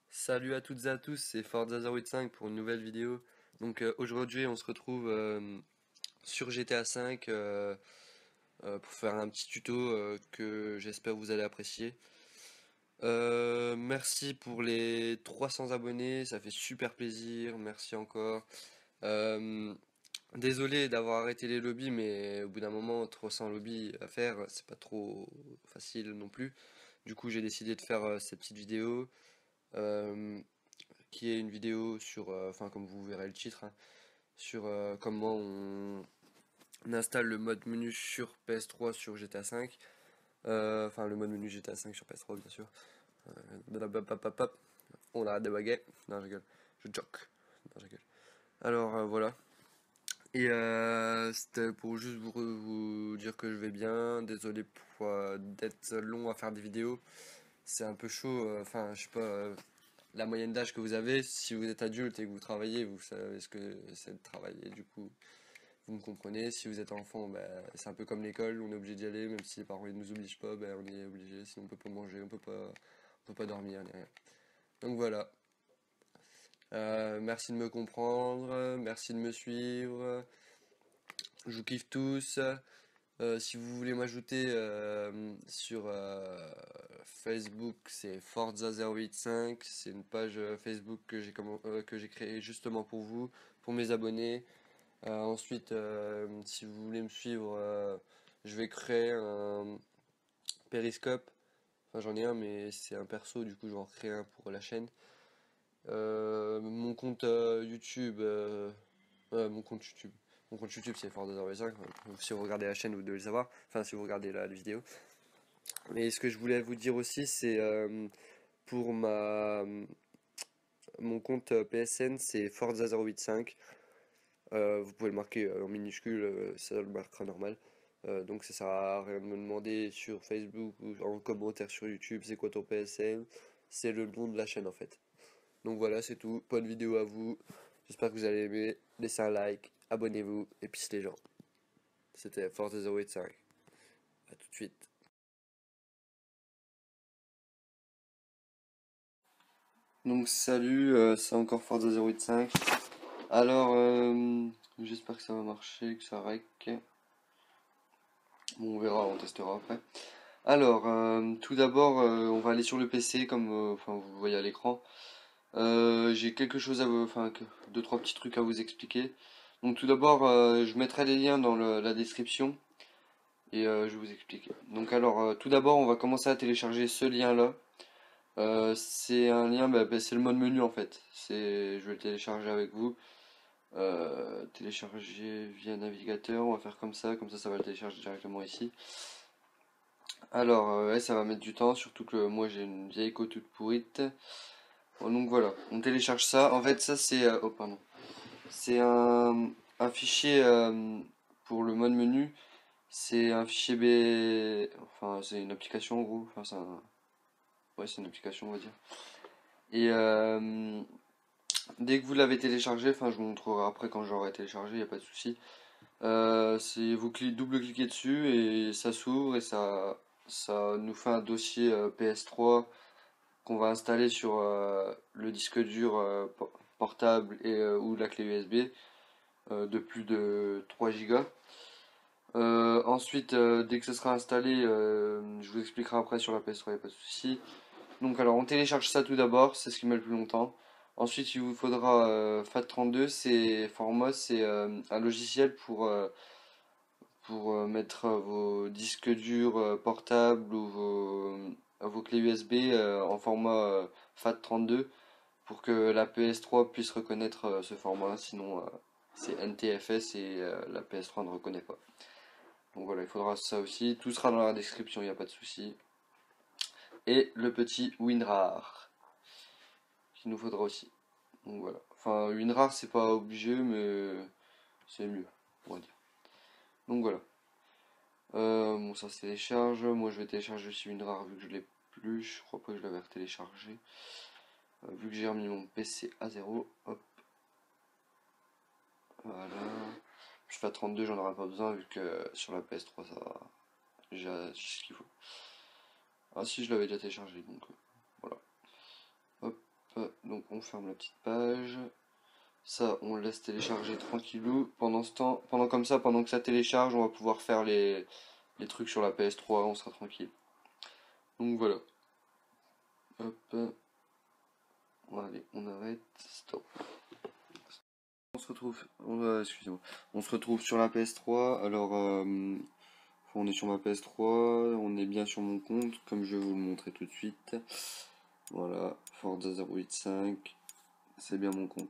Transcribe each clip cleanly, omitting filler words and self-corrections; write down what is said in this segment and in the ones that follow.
Salut à toutes et à tous, c'est Forza 085 pour une nouvelle vidéo. Donc aujourd'hui on se retrouve sur GTA V pour faire un petit tuto que j'espère vous allez apprécier. Merci pour les 300 abonnés, ça fait super plaisir, merci encore. Euh, Désolé d'avoir arrêté les lobbies, mais au bout d'un moment 300 lobbies à faire, c'est pas trop facile non plus. Du coup j'ai décidé de faire cette petite vidéo. euh, qui est une vidéo sur, enfin comme vous verrez le titre, hein, sur comment on installe le mode menu sur PS3 sur GTA V, enfin le mode menu GTA V sur PS3 bien sûr. Blablabla. On arrête de baguette, non je rigole, je joke, non je rigole. Alors voilà, et c'était pour juste vous dire que je vais bien, désolé pour d'être long à faire des vidéos, c'est un peu chaud, enfin je sais pas, la moyenne d'âge que vous avez, si vous êtes adulte et que vous travaillez, vous savez ce que c'est de travailler, du coup, vous me comprenez. Si vous êtes enfant, bah, c'est un peu comme l'école, on est obligé d'y aller, même si les parents ne nous obligent pas, bah, on est obligé, sinon on peut pas manger, on peut pas dormir, ni rien. Donc voilà. Merci de me comprendre, merci de me suivre, je vous kiffe tous. Si vous voulez m'ajouter sur Facebook, c'est Forza085. C'est une page Facebook que j'ai créée justement pour vous, pour mes abonnés. Ensuite, si vous voulez me suivre, je vais créer un Periscope. Enfin, j'en ai un, mais c'est un perso, du coup, je vais en créer un pour la chaîne. Mon compte YouTube, mon compte YouTube. Mon compte YouTube c'est Forza085. Si vous regardez la chaîne, vous devez le savoir. Enfin, si vous regardez la vidéo. Mais ce que je voulais vous dire aussi, c'est pour mon compte PSN, c'est Forza085. Vous pouvez le marquer en minuscule, ça le marquera normal. Donc ça sert à rien de me demander sur Facebook ou en commentaire sur YouTube c'est quoi ton PSN. C'est le nom de la chaîne en fait. Donc voilà, c'est tout. Bonne vidéo à vous. J'espère que vous allez aimer. Laissez un like, abonnez-vous et peace les gens. C'était Forza085. A tout de suite. Donc salut, c'est encore Forza085. Alors, j'espère que ça va marcher, que ça rec. Bon, on verra, on testera après. Alors, tout d'abord, on va aller sur le PC comme enfin, vous voyez à l'écran. J'ai quelque chose à vous, enfin, deux, trois petits trucs à vous expliquer. Donc tout d'abord, je mettrai les liens dans la description et je vais vous expliquer. Donc alors, tout d'abord, on va commencer à télécharger ce lien-là. C'est un lien, c'est le mode menu en fait. Je vais le télécharger avec vous. Télécharger via navigateur, on va faire comme ça va le télécharger directement ici. Alors, ouais, ça va mettre du temps, surtout que moi j'ai une vieille co toute pourrite. Bon, donc voilà, on télécharge ça. En fait, ça c'est, oh pardon, c'est un fichier pour le mode menu. C'est un fichier enfin c'est une application en gros. Enfin ouais, c'est une application on va dire. Et dès que vous l'avez téléchargé, enfin je vous montrerai après quand j'aurai téléchargé, il n'y a pas de souci. Vous double-cliquez dessus et ça s'ouvre et ça nous fait un dossier PS3 qu'on va installer sur le disque dur portable et ou la clé USB de plus de 3 Go. Ensuite, dès que ce sera installé, je vous expliquerai après sur la PS3, il n'y a pas de souci. Donc alors on télécharge ça tout d'abord, c'est ce qui met le plus longtemps. Ensuite il vous faudra FAT32, c'est un logiciel pour mettre vos disques durs portables ou vos clés USB en format FAT32 pour que la PS3 puisse reconnaître ce format, sinon c'est NTFS et la PS3 ne reconnaît pas. Donc voilà, il faudra ça aussi, tout sera dans la description, il n'y a pas de souci. Et le petit WinRAR qu'il nous faudra aussi. Donc voilà. Enfin, WinRAR c'est pas obligé, mais c'est mieux, on va dire. Donc voilà. Bon, ça se télécharge. Moi, je vais télécharger aussi WinRAR vu que je l'ai plus. Je crois pas que je l'avais téléchargé. Vu que j'ai remis mon PC à zéro. Hop. Voilà. Je fais à 32, j'en aurai pas besoin vu que sur la PS3 ça va. J'ai ce qu'il faut. Ah si, je l'avais déjà téléchargé donc voilà. Hop, donc on ferme la petite page. Ça, on le laisse télécharger tranquillou. Pendant ce temps, pendant que ça télécharge, on va pouvoir faire les trucs sur la PS3, on sera tranquille. Donc voilà. Hop, allez, on arrête, stop. On se retrouve, excusez-moi, on se retrouve sur la PS3. Alors, on est sur ma PS3, on est bien sur mon compte, comme je vais vous le montrer tout de suite. Voilà, Forza 085, c'est bien mon compte.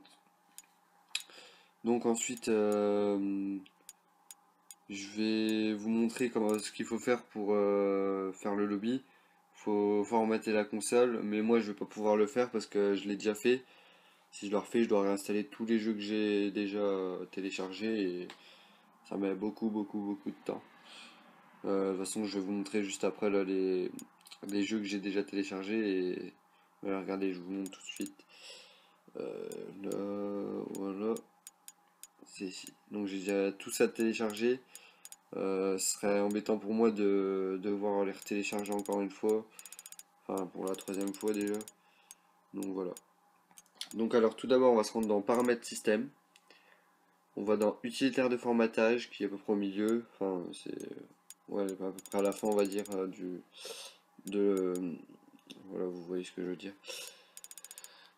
Donc ensuite, je vais vous montrer ce qu'il faut faire pour faire le lobby. Faut formater la console, mais moi je vais pas pouvoir le faire parce que je l'ai déjà fait. Si je le refais, je dois réinstaller tous les jeux que j'ai déjà téléchargés et ça met beaucoup de temps. De toute façon, je vais vous montrer juste après là, les jeux que j'ai déjà téléchargés et voilà, regardez, je vous montre tout de suite. Là, voilà, c'est ici. Donc j'ai déjà tout ça téléchargé. Ce serait embêtant pour moi de devoir les retélécharger encore une fois. Enfin, pour la troisième fois déjà. Donc voilà. Donc alors tout d'abord, on va se rendre dans paramètres système. On va dans utilitaire de formatage qui est à peu près au milieu. Enfin, c'est ouais, à peu près à la fin, on va dire, de voilà, vous voyez ce que je veux dire.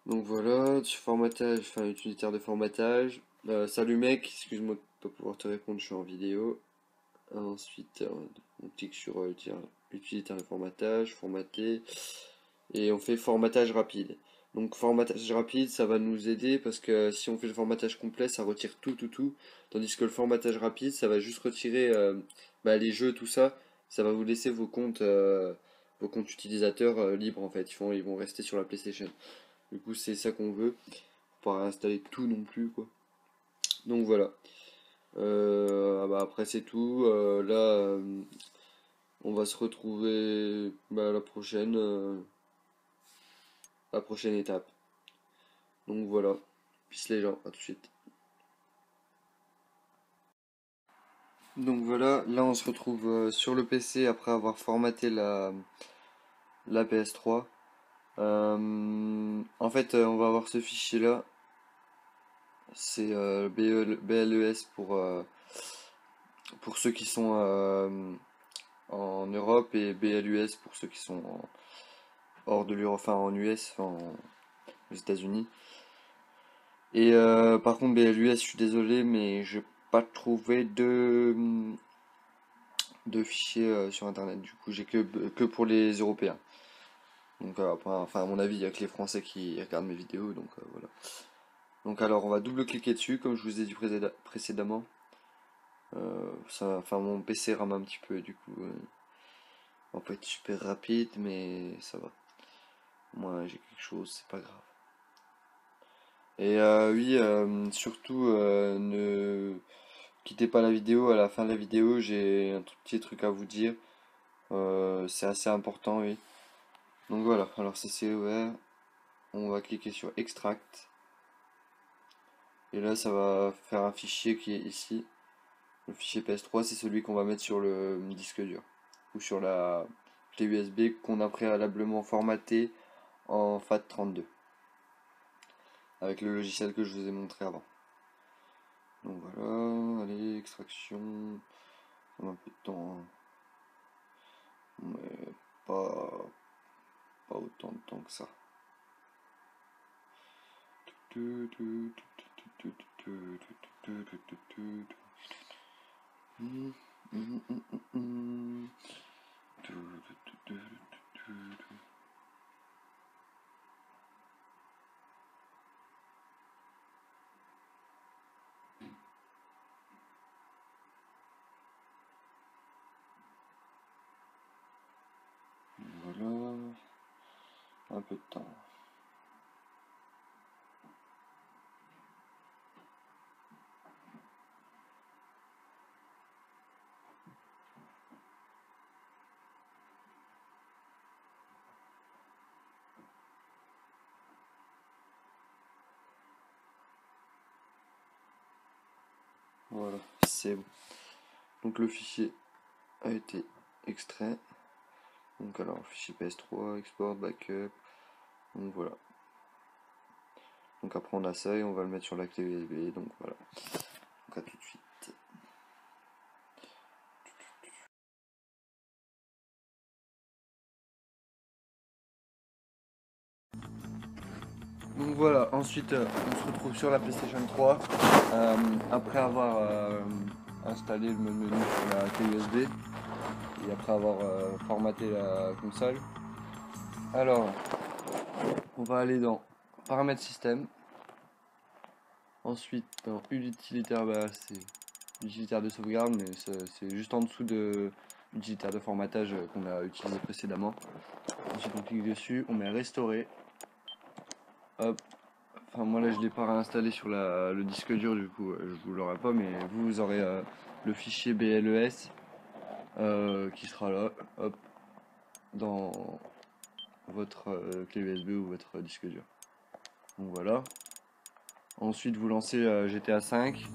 Donc voilà, formatage, enfin utilitaire de formatage. Salut mec, excuse-moi de ne pas pouvoir te répondre, je suis en vidéo. Ensuite, on clique sur utilitaire de formatage, formater, et on fait formatage rapide. Donc formatage rapide, ça va nous aider parce que si on fait le formatage complet, ça retire tout. Tandis que le formatage rapide, ça va juste retirer les jeux, tout ça. Ça va vous laisser vos comptes utilisateurs libres en fait. Ils vont rester sur la PlayStation. Du coup, c'est ça qu'on veut. Faut pas réinstaller tout non plus, quoi. Donc voilà. Après c'est tout. Là, on va se retrouver à la prochaine étape. Donc voilà. Peace les gens, à tout de suite. Donc voilà, là on se retrouve sur le PC après avoir formaté la PS3. En fait, on va avoir ce fichier là. C'est BLES pour ceux qui sont en Europe et BLUS pour ceux qui sont hors de l'Europe, enfin en US, aux États-Unis. Et par contre, BLUS, je suis désolé, mais j'ai pas trouvé de fichiers sur internet. Du coup, j'ai que pour les Européens. Donc, enfin, à mon avis, il y a que les Français qui regardent mes vidéos, donc voilà. Donc, alors, on va double-cliquer dessus, comme je vous ai dit précédemment. Enfin, mon PC rame un petit peu, du coup, on va pas être super rapide, mais ça va. Moi, j'ai quelque chose, c'est pas grave. Et oui, surtout, ne quittez pas la vidéo. À la fin de la vidéo, j'ai un tout petit truc à vous dire. C'est assez important, oui. Donc voilà, alors ça c'est ouvert. On va cliquer sur Extract. Et là, ça va faire un fichier qui est ici. Le fichier PS3, c'est celui qu'on va mettre sur le disque dur. Ou sur la clé USB qu'on a préalablement formaté en FAT32. Avec le logiciel que je vous ai montré avant. Donc voilà, allez, extraction. Ça met un peu de temps, hein. Mais pas autant de temps que ça. Voilà, un peu de temps. Voilà, c'est bon. Donc le fichier a été extrait. Donc alors, fichier PS3, export, backup. Donc voilà. Donc après on a ça et on va le mettre sur la clé USB. Donc voilà. Donc à tout de suite. Donc voilà, ensuite on se retrouve sur la PlayStation 3 après avoir installé le mode menu sur la clé USB et après avoir formaté la console. Alors, on va aller dans paramètres système. Ensuite, dans utilitaire, bah, c'est utilitaire de sauvegarde, mais c'est juste en dessous de l'utilitaire de formatage qu'on a utilisé précédemment. Ensuite, on clique dessus, on met restaurer. Hop. Enfin, moi là, je l'ai pas réinstallé sur le disque dur, du coup, je vous l'aurai pas, mais vous aurez le fichier BLES qui sera là, hop, dans votre clé USB ou votre disque dur. Donc voilà. Ensuite, vous lancez GTA 5.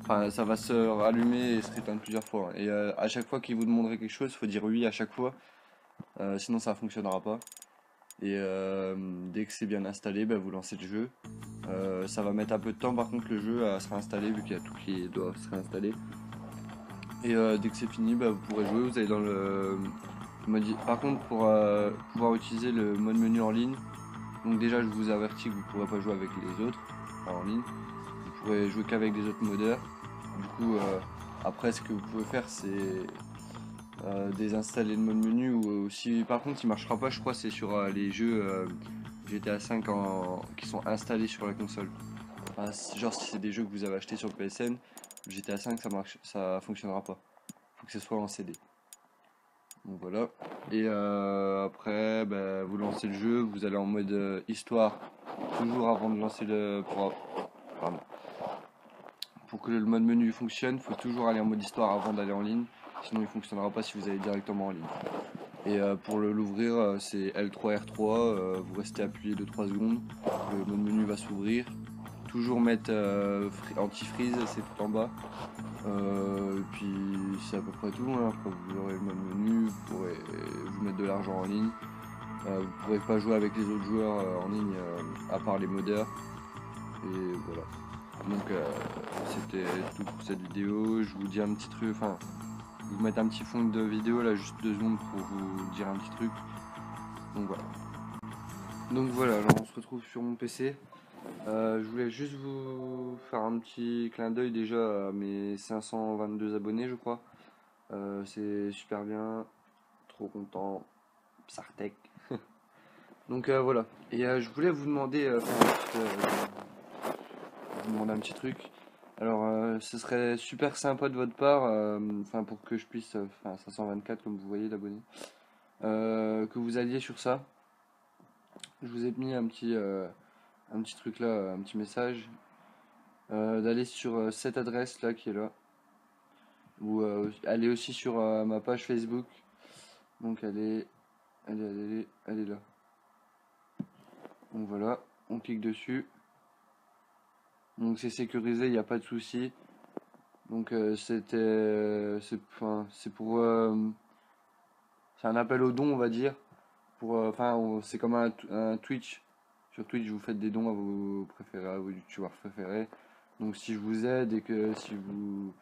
Enfin, ça va se rallumer et se réteindre plusieurs fois. Et à chaque fois qu'il vous demanderait quelque chose, il faut dire oui à chaque fois. Sinon, ça ne fonctionnera pas. Et dès que c'est bien installé, bah, vous lancez le jeu. Ça va mettre un peu de temps par contre le jeu à se réinstaller vu qu'il y a tout qui doit se réinstaller. Et dès que c'est fini, bah, vous pourrez jouer. Vous allez dans le mode. Par contre, pour pouvoir utiliser le mode menu en ligne, donc déjà je vous avertis que vous ne pourrez pas jouer avec les autres en ligne. Vous pourrez jouer qu'avec des autres modeurs. Du coup, après, ce que vous pouvez faire, c'est désinstaller le mode menu. Ou si par contre, il marchera pas, je crois, c'est sur les jeux GTA 5 qui sont installés sur la console. Enfin, genre, si c'est des jeux que vous avez achetés sur le PSN, le GTA 5 ça fonctionnera pas. Faut que ce soit en CD. Donc voilà. Et après, bah, vous lancez le jeu, vous allez en mode histoire, toujours avant de lancer le. Pardon. Pour que le mode menu fonctionne, il faut toujours aller en mode histoire avant d'aller en ligne. Sinon, il ne fonctionnera pas si vous allez directement en ligne. Et pour l'ouvrir, c'est L3R3. Vous restez appuyé 2-3 secondes. Le mode menu va s'ouvrir. Toujours mettre anti-freeze, c'est tout en bas. Et puis c'est à peu près tout. Hein. Après, vous aurez le mode menu. Vous pourrez vous mettre de l'argent en ligne. Vous ne pourrez pas jouer avec les autres joueurs en ligne à part les modeurs. Et voilà. Donc c'était tout pour cette vidéo. Je vous dis un petit truc, enfin, vous mettre un petit fond de vidéo là, juste 2 secondes pour vous dire un petit truc. Donc voilà. Donc voilà, alors on se retrouve sur mon PC. Je voulais juste vous faire un petit clin d'œil déjà à mes 522 abonnés, je crois. C'est super bien, trop content, Psartec. Donc voilà. Et je voulais vous demander, vous demander un petit truc. Alors, ce serait super sympa de votre part, enfin pour que je puisse, enfin 524 comme vous voyez d'abonnés, que vous alliez sur ça. Je vous ai mis un petit truc là, un petit message, d'aller sur cette adresse là qui est là, ou aller aussi sur ma page Facebook. Donc elle est là. Donc voilà, on clique dessus. Donc c'est sécurisé, il n'y a pas de souci. Donc c'est pour c'est un appel aux dons, on va dire. Pour c'est comme un Twitch. Sur Twitch, vous faites des dons à vos préférés, à vos youtubeurs préférés. Donc si je vous aide et que si vous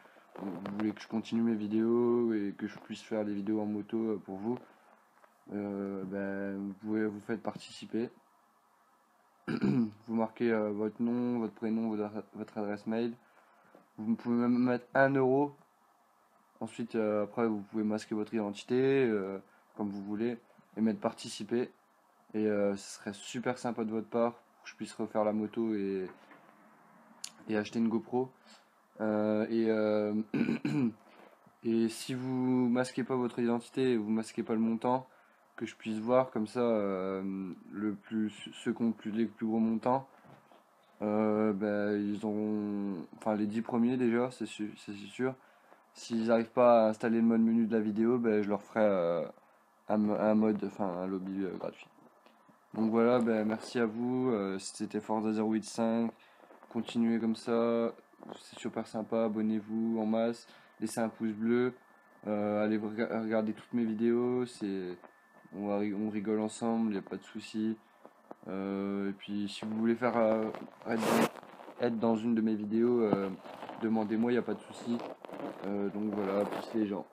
voulez que je continue mes vidéos et que je puisse faire des vidéos en moto pour vous, ben, vous faites participer. Vous marquez votre nom, votre prénom, votre adresse mail. Vous pouvez même mettre 1 euro. Ensuite, après, vous pouvez masquer votre identité comme vous voulez et mettre participer. Et ce serait super sympa de votre part pour que je puisse refaire la moto et acheter une GoPro. Euh, et, euh, et si vous masquez pas votre identité et vous masquez pas le montant, que je puisse voir comme ça ceux qui ont les plus gros montants, ben, ils auront, enfin les 10 premiers déjà, c'est sûr. S'ils n'arrivent pas à installer le mode menu de la vidéo, ben, je leur ferai un mode, enfin un lobby gratuit. Donc voilà, ben, merci à vous. C'était Forza 085. Continuez comme ça. c'est super sympa, abonnez-vous en masse, laissez un pouce bleu, allez regarder toutes mes vidéos, on rigole ensemble, il n'y a pas de souci. Et puis si vous voulez être dans une de mes vidéos, demandez-moi, il n'y a pas de souci. Donc voilà, plus les gens.